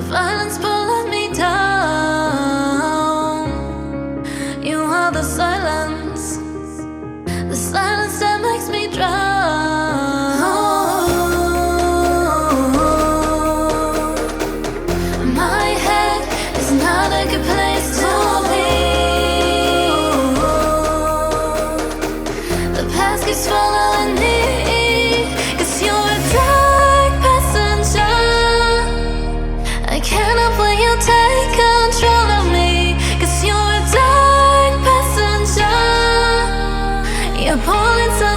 violence pulling me down. You are the silence that makes me drown. My head is not a good place to be. The past keeps following me, 'cause you're a dark passenger. I can't help when you take control of me, 'cause you're a dark passenger. You're pulling so